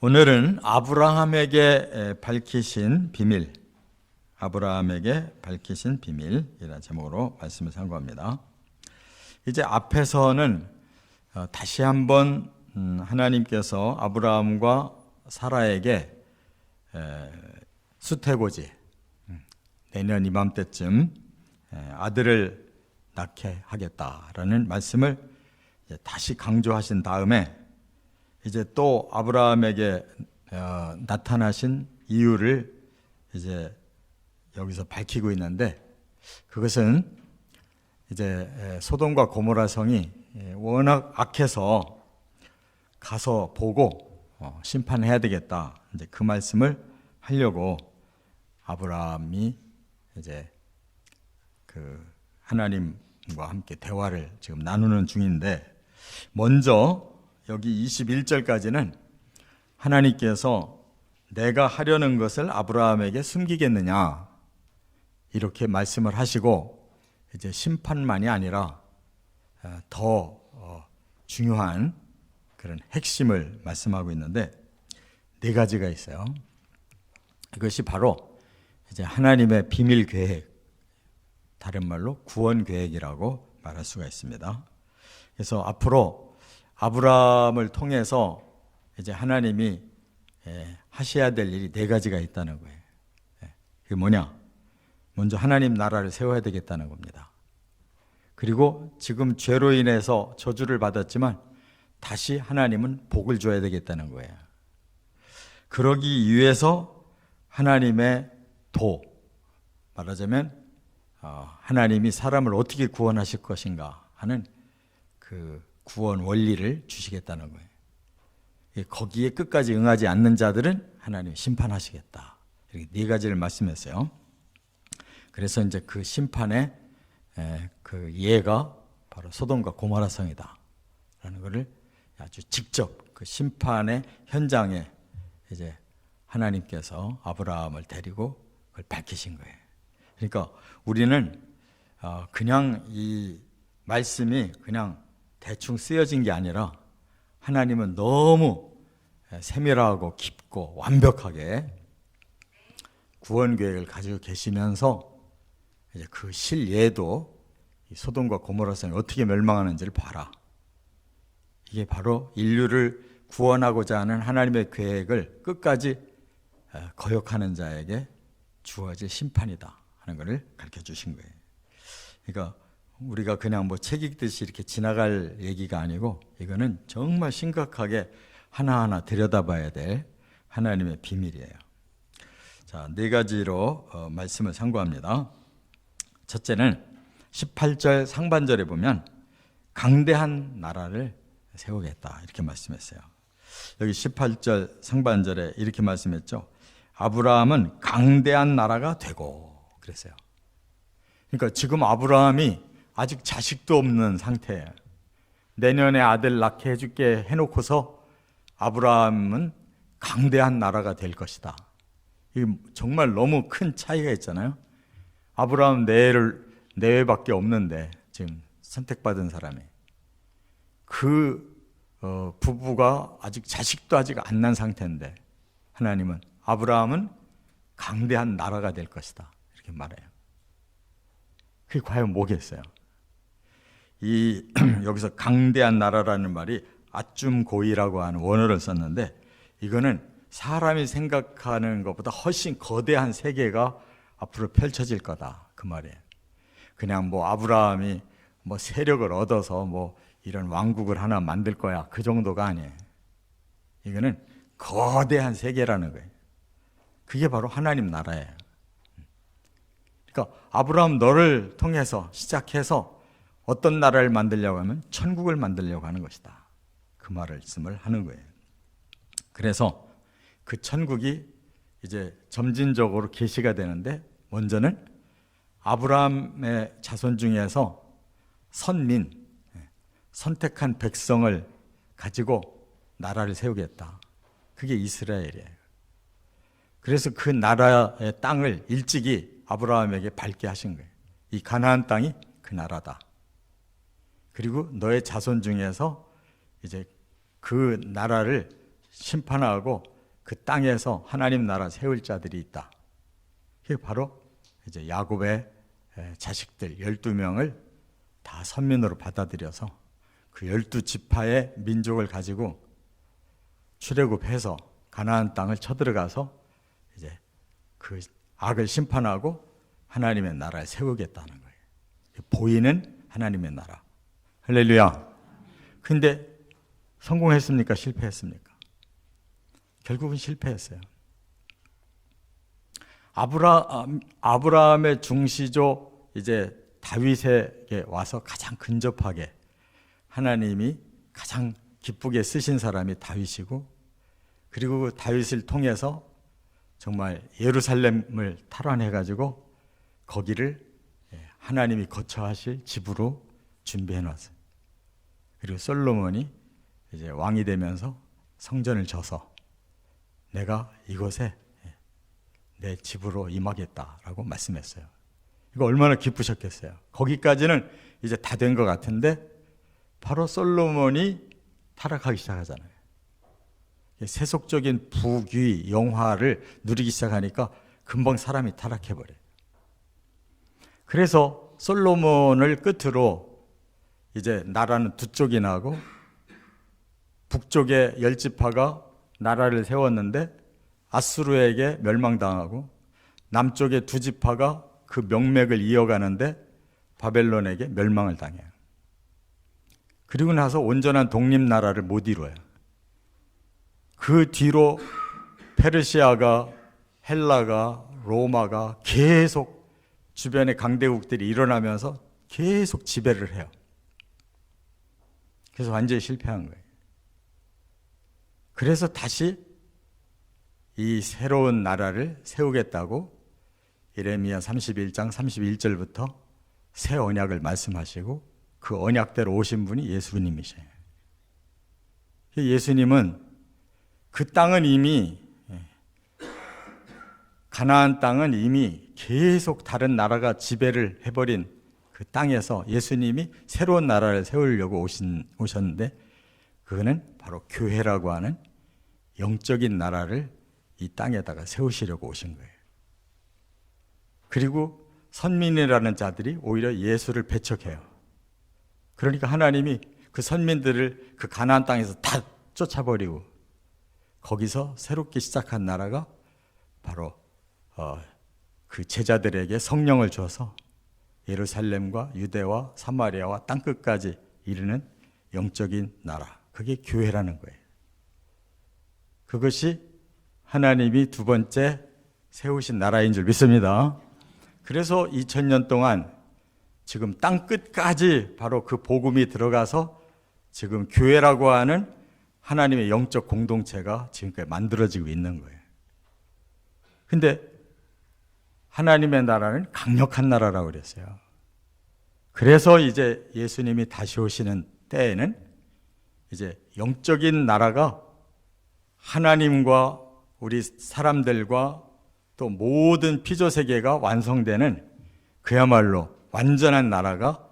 오늘은 아브라함에게 밝히신 비밀, 아브라함에게 밝히신 비밀이라는 제목으로 말씀을 상고합니다. 이제 앞에서는 다시 한번 하나님께서 아브라함과 사라에게 수태고지, 내년 이맘때쯤 아들을 낳게 하겠다라는 말씀을 다시 강조하신 다음에 이제 또 아브라함에게 나타나신 이유를 이제 여기서 밝히고 있는데, 그것은 이제 소돔과 고모라 성이 워낙 악해서 가서 보고 심판해야 되겠다, 이제 그 말씀을 하려고 아브라함이 이제 그 하나님과 함께 대화를 지금 나누는 중인데, 먼저 여기 21절까지는 하나님께서 내가 하려는 것을 아브라함에게 숨기겠느냐 이렇게 말씀을 하시고, 이제 심판만이 아니라 더 중요한 그런 핵심을 말씀하고 있는데, 네 가지가 있어요. 이것이 바로 이제 하나님의 비밀 계획, 다른 말로 구원 계획이라고 말할 수가 있습니다. 그래서 앞으로 아브라함을 통해서 이제 하나님이 하셔야 될 일이 네 가지가 있다는 거예요. 그게 뭐냐? 먼저 하나님 나라를 세워야 되겠다는 겁니다. 그리고 지금 죄로 인해서 저주를 받았지만 다시 하나님은 복을 줘야 되겠다는 거예요. 그러기 위해서 하나님의 말하자면 하나님이 사람을 어떻게 구원하실 것인가 하는 그 구원 원리를 주시겠다는 거예요. 거기에 끝까지 응하지 않는 자들은 하나님이 심판하시겠다, 이렇게 네 가지를 말씀했어요. 그래서 이제 그 심판의 그 예가 바로 소돔과 고모라 성이다 라는 것을 아주 직접 그 심판의 현장에 이제 하나님께서 아브라함을 데리고 그걸 밝히신 거예요. 그러니까 우리는 그냥 이 말씀이 그냥 대충 쓰여진 게 아니라 하나님은 너무 세밀하고 깊고 완벽하게 구원 계획을 가지고 계시면서 이제 그 실예도 이 소돔과 고모라 성이 어떻게 멸망하는지를 봐라, 이게 바로 인류를 구원하고자 하는 하나님의 계획을 끝까지 거역하는 자에게 주어질 심판이다 하는 것을 가르쳐 주신 거예요. 그러니까 우리가 그냥 뭐 책 읽듯이 이렇게 지나갈 얘기가 아니고, 이거는 정말 심각하게 하나하나 들여다봐야 될 하나님의 비밀이에요. 자, 네 가지로 말씀을 상고합니다. 첫째는 18절 상반절에 보면 강대한 나라를 세우겠다 이렇게 말씀했어요. 여기 18절 상반절에 이렇게 말씀했죠. 아브라함은 강대한 나라가 되고 그랬어요. 그러니까 지금 아브라함이 아직 자식도 없는 상태예요. 내년에 아들 낳게 해줄게 해놓고서 아브라함은 강대한 나라가 될 것이다. 이게 정말 너무 큰 차이가 있잖아요. 아브라함 내외밖에 없는데, 지금 선택받은 사람이, 그 부부가 아직 자식도 아직 안 난 상태인데 하나님은 아브라함은 강대한 나라가 될 것이다 이렇게 말해요. 그게 과연 뭐겠어요? 여기서 강대한 나라라는 말이 아춤고이라고 하는 원어를 썼는데, 이거는 사람이 생각하는 것보다 훨씬 거대한 세계가 앞으로 펼쳐질 거다 그 말이에요. 그냥 뭐 아브라함이 뭐 세력을 얻어서 뭐 이런 왕국을 하나 만들 거야, 그 정도가 아니에요. 이거는 거대한 세계라는 거예요. 그게 바로 하나님 나라예요. 그러니까 아브라함 너를 통해서 시작해서 어떤 나라를 만들려고 하면 천국을 만들려고 하는 것이다, 그 말씀을 하는 거예요. 그래서 그 천국이 이제 점진적으로 계시가 되는데, 먼저는 아브라함의 자손 중에서 선택한 백성을 가지고 나라를 세우겠다. 그게 이스라엘이에요. 그래서 그 나라의 땅을 일찍이 아브라함에게 밝게 하신 거예요. 이 가나안 땅이 그 나라다. 그리고 너의 자손 중에서 이제 그 나라를 심판하고 그 땅에서 하나님 나라 세울 자들이 있다. 그게 바로 이제 야곱의 자식들 12명을 다 선민으로 받아들여서 그 12지파의 민족을 가지고 출애굽해서 가나안 땅을 쳐들어가서 이제 그 악을 심판하고 하나님의 나라를 세우겠다는 거예요. 보이는 하나님의 나라. 할렐루야. 근데 성공했습니까? 실패했습니까? 결국은 실패했어요. 아브라함의 중시조 이제 다윗에게 와서 가장 근접하게 하나님이 가장 기쁘게 쓰신 사람이 다윗이고, 그리고 그 다윗을 통해서 정말 예루살렘을 탈환해가지고 거기를 하나님이 거처하실 집으로 준비해 놨어요. 그리고 솔로몬이 이제 왕이 되면서 성전을 져서 내가 이곳에 내 집으로 임하겠다라고 말씀했어요. 이거 얼마나 기쁘셨겠어요. 거기까지는 이제 다 된 것 같은데 바로 솔로몬이 타락하기 시작하잖아요. 세속적인 부귀, 영화를 누리기 시작하니까 금방 사람이 타락해버려요. 그래서 솔로몬을 끝으로 이제 나라는 두 쪽이 나고, 북쪽에 10지파가 나라를 세웠는데 아수르에게 멸망당하고, 남쪽에 2지파가 그 명맥을 이어가는데 바벨론에게 멸망을 당해요. 그리고 나서 온전한 독립나라를 못 이루어요. 그 뒤로 페르시아가, 헬라가, 로마가 계속 주변의 강대국들이 일어나면서 계속 지배를 해요. 그래서 완전히 실패한 거예요. 그래서 다시 이 새로운 나라를 세우겠다고 예레미야 31장 31절부터 새 언약을 말씀하시고, 그 언약대로 오신 분이 예수님이셔요. 예수님은 그 땅은 이미, 가나안 땅은 이미 계속 다른 나라가 지배를 해버린 그 땅에서 예수님이 새로운 나라를 세우려고 오셨는데, 그거는 바로 교회라고 하는 영적인 나라를 이 땅에다가 세우시려고 오신 거예요. 그리고 선민이라는 자들이 오히려 예수를 배척해요. 그러니까 하나님이 그 선민들을 그 가나안 땅에서 다 쫓아버리고 거기서 새롭게 시작한 나라가 바로 그 제자들에게 성령을 줘서 예루살렘과 유대와 사마리아와 땅끝까지 이르는 영적인 나라, 그게 교회라는 거예요. 그것이 하나님이 두 번째 세우신 나라인 줄 믿습니다. 그래서 2000년 동안 지금 땅끝까지 바로 그 복음이 들어가서 지금 교회라고 하는 하나님의 영적 공동체가 지금까지 만들어지고 있는 거예요. 근데 하나님의 나라는 강력한 나라라고 그랬어요. 그래서 이제 예수님이 다시 오시는 때에는 이제 영적인 나라가 하나님과 우리 사람들과 또 모든 피조세계가 완성되는 그야말로 완전한 나라가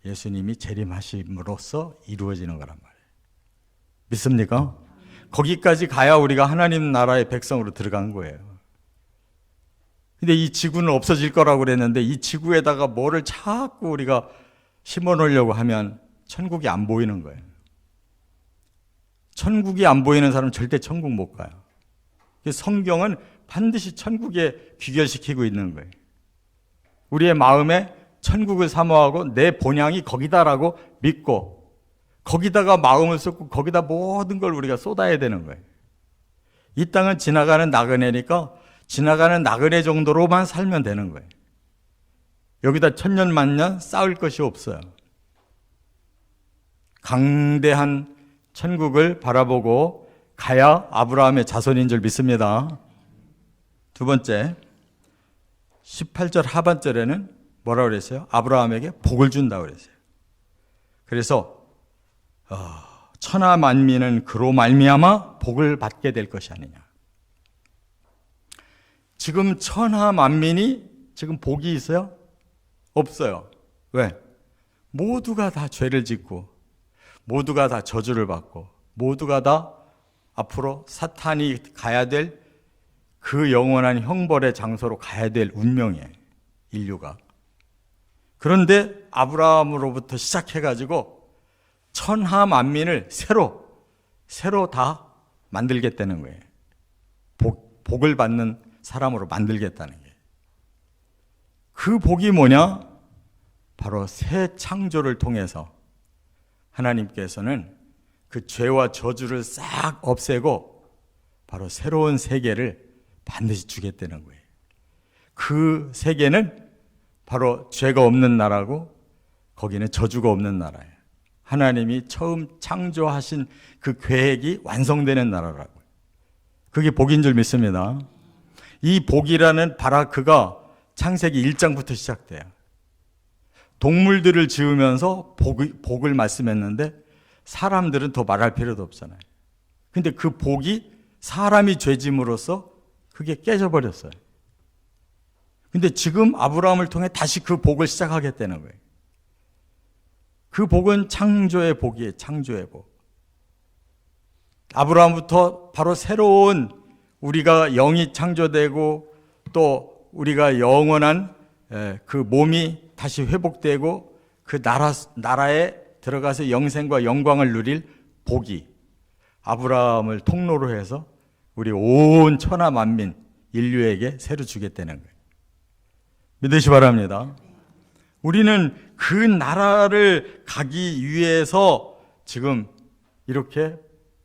예수님이 재림하심으로써 이루어지는 거란 말이에요. 믿습니까? 거기까지 가야 우리가 하나님 나라의 백성으로 들어간 거예요. 근데 이 지구는 없어질 거라고 그랬는데 이 지구에다가 뭐를 자꾸 우리가 심어놓으려고 하면 천국이 안 보이는 거예요. 천국이 안 보이는 사람은 절대 천국 못 가요. 성경은 반드시 천국에 귀결시키고 있는 거예요. 우리의 마음에 천국을 사모하고 내 본향이 거기다라고 믿고 거기다가 마음을 쏟고 거기다 모든 걸 우리가 쏟아야 되는 거예요. 이 땅은 지나가는 나그네니까 지나가는 나그네 정도로만 살면 되는 거예요. 여기다 천년 만년 쌓을 것이 없어요. 강대한 천국을 바라보고 가야 아브라함의 자손인 줄 믿습니다. 두 번째, 18절 하반절에는 뭐라고 그랬어요? 아브라함에게 복을 준다고 그랬어요. 그래서 천하 만민은 그로 말미암아 복을 받게 될 것이 아니냐. 지금 천하 만민이 지금 복이 있어요? 없어요. 왜? 모두가 다 죄를 짓고 모두가 다 저주를 받고 모두가 다 앞으로 사탄이 가야 될 그 영원한 형벌의 장소로 가야 될 운명이에요, 인류가. 그런데 아브라함으로부터 시작해가지고 천하 만민을 새로 다 만들겠다는 거예요. 복을 받는 사람으로 만들겠다는 거예요. 그 복이 뭐냐? 바로 새 창조를 통해서 하나님께서는 그 죄와 저주를 싹 없애고 바로 새로운 세계를 반드시 주겠다는 거예요. 그 세계는 바로 죄가 없는 나라고 거기는 저주가 없는 나라예요. 하나님이 처음 창조하신 그 계획이 완성되는 나라라고요. 그게 복인 줄 믿습니다. 이 복이라는 바라크가 창세기 1장부터 시작돼요. 동물들을 지으면서 복을 말씀했는데 사람들은 더 말할 필요도 없잖아요. 근데 그 복이 사람이 죄짐으로써 그게 깨져버렸어요. 근데 지금 아브라함을 통해 다시 그 복을 시작하겠다는 거예요. 그 복은 창조의 복이에요. 창조의 복. 아브라함부터 바로 새로운 우리가 영이 창조되고 또 우리가 영원한 그 몸이 다시 회복되고 그 나라에 들어가서 영생과 영광을 누릴 복이 아브라함을 통로로 해서 우리 온 천하 만민 인류에게 새로 주겠다는 거예요. 믿으시 바랍니다. 우리는 그 나라를 가기 위해서 지금 이렇게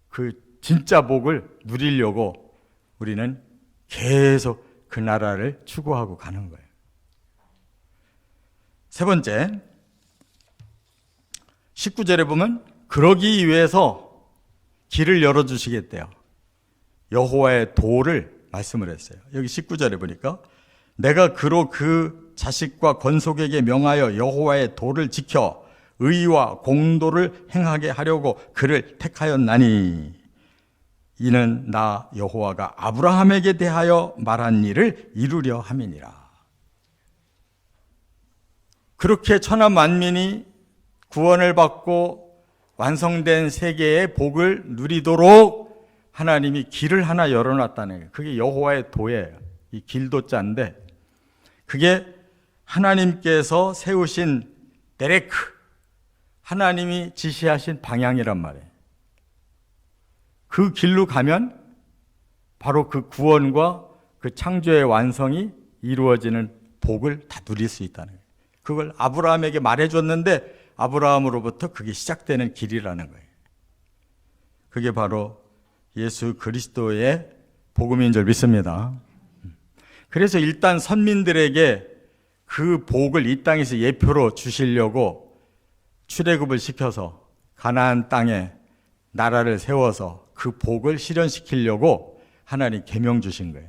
그 진짜 복을 누리려고 우리는 계속 그 나라를 추구하고 가는 거예요. 세 번째, 19절에 보면 그러기 위해서 길을 열어주시겠대요. 여호와의 도를 말씀을 했어요. 여기 19절에 보니까 내가 그로 그 자식과 건속에게 명하여 여호와의 도를 지켜 의와 공도를 행하게 하려고 그를 택하였나니 이는 나 여호와가 아브라함에게 대하여 말한 일을 이루려 함이니라. 그렇게 천하 만민이 구원을 받고 완성된 세계의 복을 누리도록 하나님이 길을 하나 열어놨다는 거예요. 그게 여호와의 도예요. 이 길도자인데 그게 하나님께서 세우신 데레크, 하나님이 지시하신 방향이란 말이에요. 그 길로 가면 바로 그 구원과 그 창조의 완성이 이루어지는 복을 다 누릴 수 있다는 거예요. 그걸 아브라함에게 말해줬는데 아브라함으로부터 그게 시작되는 길이라는 거예요. 그게 바로 예수 그리스도의 복음인 줄 믿습니다. 그래서 일단 선민들에게 그 복을 이 땅에서 예표로 주시려고 출애굽을 시켜서 가나안 땅에 나라를 세워서 그 복을 실현시키려고 하나님 계명 주신 거예요.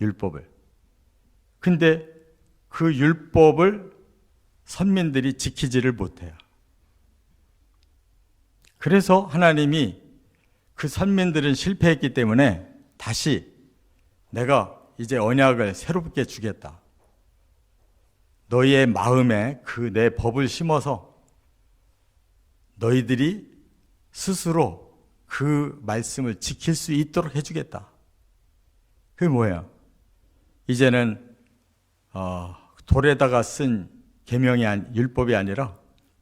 율법을. 근데 그 율법을 선민들이 지키지를 못해요. 그래서 하나님이 그 선민들은 실패했기 때문에 다시 내가 이제 언약을 새롭게 주겠다. 너희의 마음에 그 내 법을 심어서 너희들이 스스로 그 말씀을 지킬 수 있도록 해주겠다. 그게 뭐예요? 이제는 돌에다가 쓴 계명이 율법이 아니라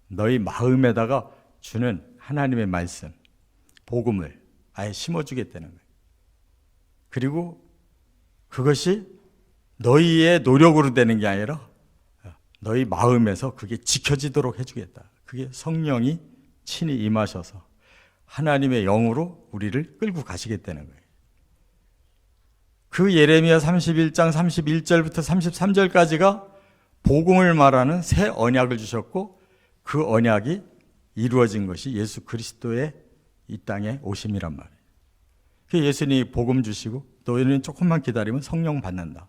너희 마음에다가 주는 하나님의 말씀, 복음을 아예 심어주겠다는 거예요. 그리고 그것이 너희의 노력으로 되는 게 아니라 너희 마음에서 그게 지켜지도록 해주겠다. 그게 성령이 친히 임하셔서 하나님의 영으로 우리를 끌고 가시겠다는 거예요. 그 예레미야 31장 31절부터 33절까지가 복음을 말하는 새 언약을 주셨고 그 언약이 이루어진 것이 예수 그리스도의 이 땅에 오심이란 말이에요. 그 예수님이 복음 주시고 너희는 조금만 기다리면 성령 받는다.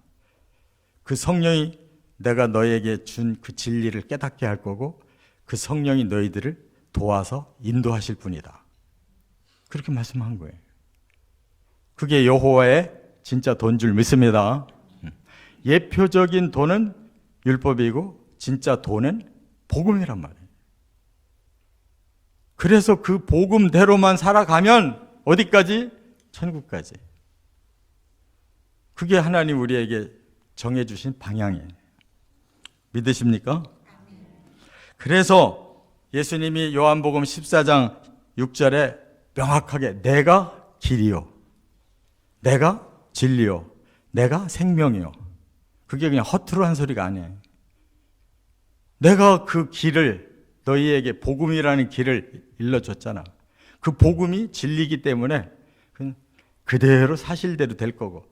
그 성령이 내가 너에게 준 그 진리를 깨닫게 할 거고 그 성령이 너희들을 도와서 인도하실 분이다. 그렇게 말씀한 거예요. 그게 여호와의 진짜 돈 줄 믿습니다. 예표적인 돈은 율법이고 진짜 돈은 복음이란 말이에요. 그래서 그 복음대로만 살아가면 어디까지? 천국까지. 그게 하나님 우리에게 정해주신 방향이에요. 믿으십니까? 그래서 예수님이 요한복음 14장 6절에 명확하게 내가 길이요, 내가 진리요, 내가 생명이요. 그게 그냥 허투루 한 소리가 아니에요. 내가 그 길을, 너희에게 복음이라는 길을 일러줬잖아. 그 복음이 진리이기 때문에 그대로 사실대로 될 거고,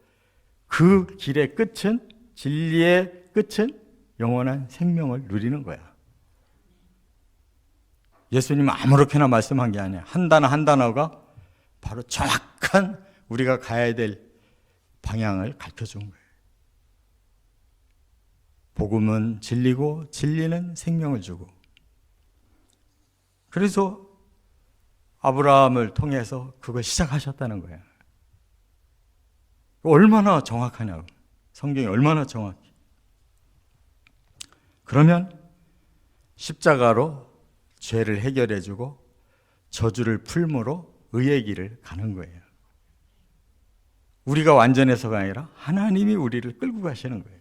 그 길의 끝은, 진리의 끝은 영원한 생명을 누리는 거야. 예수님은 아무렇게나 말씀한 게 아니야. 한 단어 한 단어가 바로 정확한 우리가 가야 될 방향을 가르쳐준 거예요. 복음은 진리고 진리는 생명을 주고. 그래서 아브라함을 통해서 그걸 시작하셨다는 거예요. 얼마나 정확하냐고. 성경이 얼마나 정확해. 그러면 십자가로 죄를 해결해주고 저주를 풀므로 의의 길을 가는 거예요. 우리가 완전해서가 아니라 하나님이 우리를 끌고 가시는 거예요.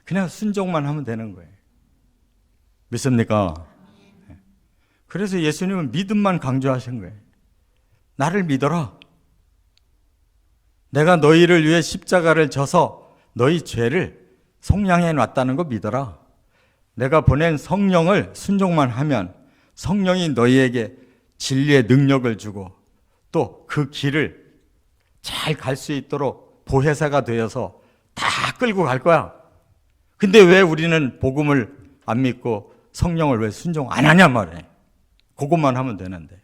그냥 순종만 하면 되는 거예요. 믿습니까? 그래서 예수님은 믿음만 강조하신 거예요. 나를 믿어라. 내가 너희를 위해 십자가를 져서 너희 죄를 속량해 놨다는 거 믿어라. 내가 보낸 성령을 순종만 하면 성령이 너희에게 진리의 능력을 주고 또 그 길을 잘 갈 수 있도록 보혜사가 되어서 다 끌고 갈 거야. 근데 왜 우리는 복음을 안 믿고 성령을 왜 순종 안 하냐 말이에요. 그것만 하면 되는데.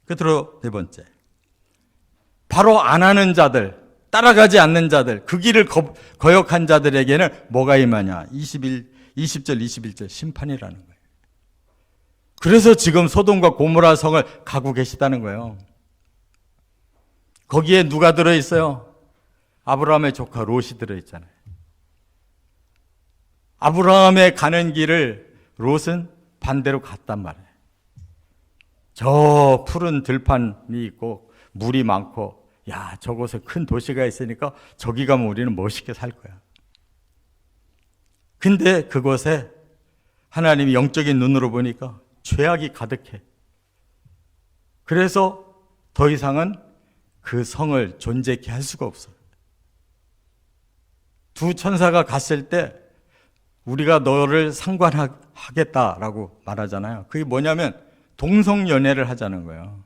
끝으로 네 번째, 바로 안 하는 자들, 따라가지 않는 자들, 그 길을 거역한 자들에게는 뭐가 임하냐? 20절 21절 심판이라는 거예요. 그래서 지금 소돔과 고모라 성을 가고 계시다는 거예요. 거기에 누가 들어있어요? 아브라함의 조카 롯이 들어있잖아요. 아브라함의 가는 길을 롯은 반대로 갔단 말이에요. 저 푸른 들판이 있고 물이 많고, 야, 저곳에 큰 도시가 있으니까 저기 가면 우리는 멋있게 살 거야. 근데 그곳에 하나님이 영적인 눈으로 보니까 죄악이 가득해. 그래서 더 이상은 그 성을 존재케 할 수가 없어요. 두 천사가 갔을 때 우리가 너를 상관하겠다라고 말하잖아요. 그게 뭐냐면 동성연애를 하자는 거예요.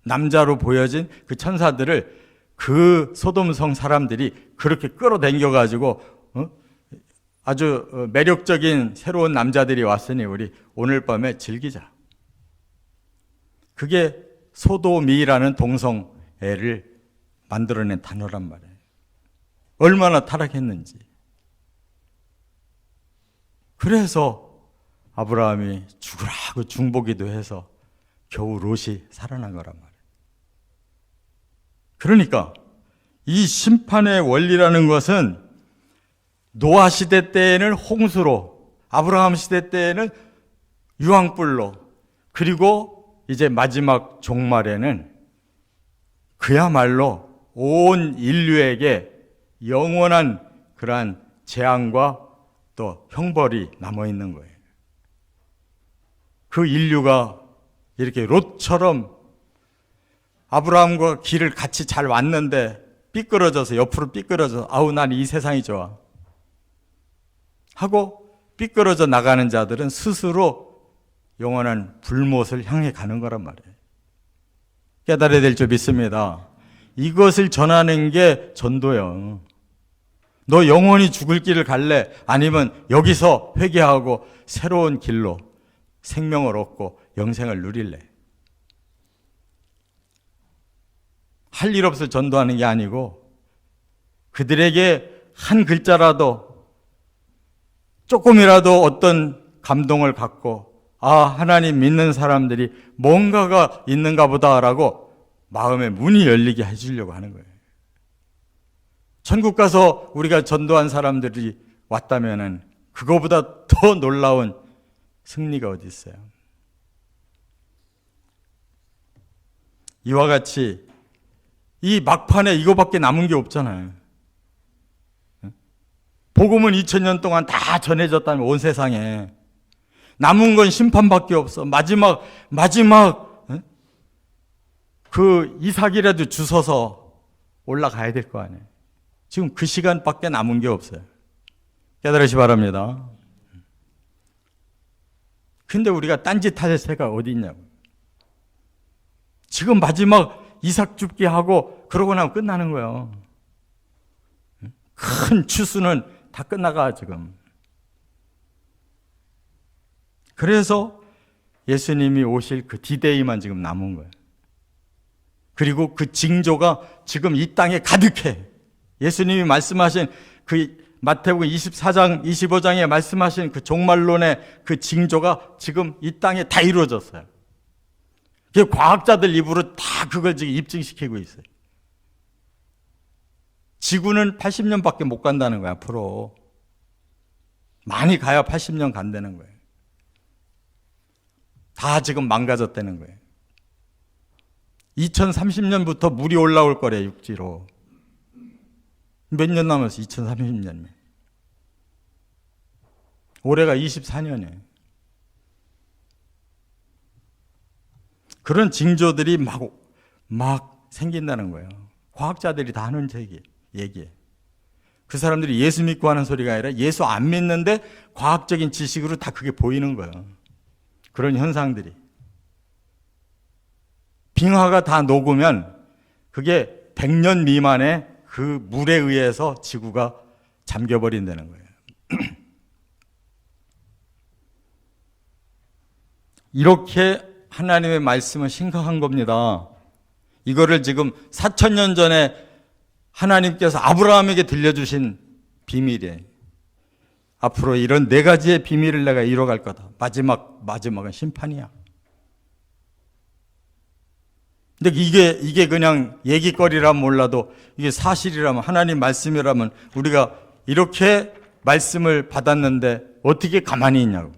남자로 보여진 그 천사들을 그 소돔성 사람들이 그렇게 끌어당겨가지고 아주 매력적인 새로운 남자들이 왔으니 우리 오늘 밤에 즐기자. 그게 소도미라는 동성애를 만들어낸 단어란 말이에요. 얼마나 타락했는지. 그래서 아브라함이 죽으라고 중보기도 해서 겨우 롯이 살아난 거란 말이에요. 그러니까 이 심판의 원리라는 것은 노아 시대 때에는 홍수로, 아브라함 시대 때에는 유황불로, 그리고 이제 마지막 종말에는 그야말로 온 인류에게 영원한 그러한 재앙과 또 형벌이 남아있는 거예요. 그 인류가 이렇게 롯처럼 아브라함과 길을 같이 잘 왔는데 삐끄러져서, 옆으로 삐끄러져서 아우 난 이 세상이 좋아 하고 삐끄러져 나가는 자들은 스스로 영원한 불못을 향해 가는 거란 말이에요. 깨달아야 될 줄 믿습니다. 이것을 전하는 게 전도예요. 너 영원히 죽을 길을 갈래? 아니면 여기서 회개하고 새로운 길로 생명을 얻고 영생을 누릴래? 할 일 없어 전도하는 게 아니고 그들에게 한 글자라도 조금이라도 어떤 감동을 갖고 하나님 믿는 사람들이 뭔가가 있는가 보다라고 마음의 문이 열리게 해주려고 하는 거예요. 천국 가서 우리가 전도한 사람들이 왔다면은 그거보다 더 놀라운 승리가 어디 있어요? 이와 같이 이 막판에 이거밖에 남은 게 없잖아요. 복음은 2000년 동안 다 전해졌다면 온 세상에 남은 건 심판밖에 없어. 마지막 그 이삭이라도 주워서 올라가야 될 거 아니에요. 지금 그 시간밖에 남은 게 없어요. 깨달으시 바랍니다. 근데 우리가 딴짓할 새가 어디 있냐고. 지금 마지막 이삭 줍기 하고 그러고 나면 끝나는 거예요. 큰 추수는 다 끝나가 지금. 그래서 예수님이 오실 그 디데이만 지금 남은 거예요. 그리고 그 징조가 지금 이 땅에 가득해. 예수님이 말씀하신 그 마태복음 24장, 25장에 말씀하신 그 종말론의 그 징조가 지금 이 땅에 다 이루어졌어요. 과학자들 입으로 다 그걸 지금 입증시키고 있어요. 지구는 80년밖에 못 간다는 거야, 앞으로. 많이 가야 80년 간다는 거예요. 다 지금 망가졌다는 거예요. 2030년부터 물이 올라올 거래, 육지로. 몇 년 남았어, 2030년이면. 올해가 24년이에요. 그런 징조들이 막 생긴다는 거예요. 과학자들이 다 하는 얘기예요. 그 사람들이 예수 믿고 하는 소리가 아니라 예수 안 믿는데 과학적인 지식으로 다 그게 보이는 거예요. 그런 현상들이. 빙하가 다 녹으면 그게 100년 미만의 그 물에 의해서 지구가 잠겨버린다는 거예요. 이렇게 하나님의 말씀은 심각한 겁니다. 이거를 지금 4000년 전에 하나님께서 아브라함에게 들려주신 비밀이에요. 앞으로 이런 4가지의 비밀을 내가 이뤄갈 거다. 마지막은 심판이야. 근데 이게 그냥 얘기거리라면 몰라도 이게 사실이라면, 하나님 말씀이라면 우리가 이렇게 말씀을 받았는데 어떻게 가만히 있냐고.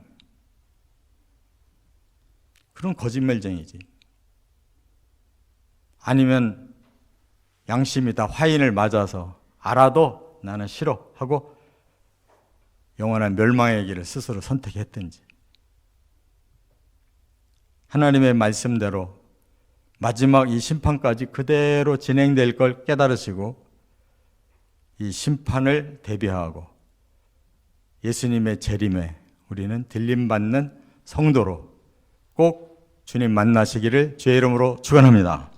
그런 거짓말쟁이지. 아니면 양심이 다 화인을 맞아서 알아도 나는 싫어 하고 영원한 멸망의 길을 스스로 선택했든지. 하나님의 말씀대로 마지막 이 심판까지 그대로 진행될 걸 깨달으시고 이 심판을 대비하고 예수님의 재림에 우리는 들림받는 성도로 꼭 주님 만나시기를 주의 이름으로 축원합니다.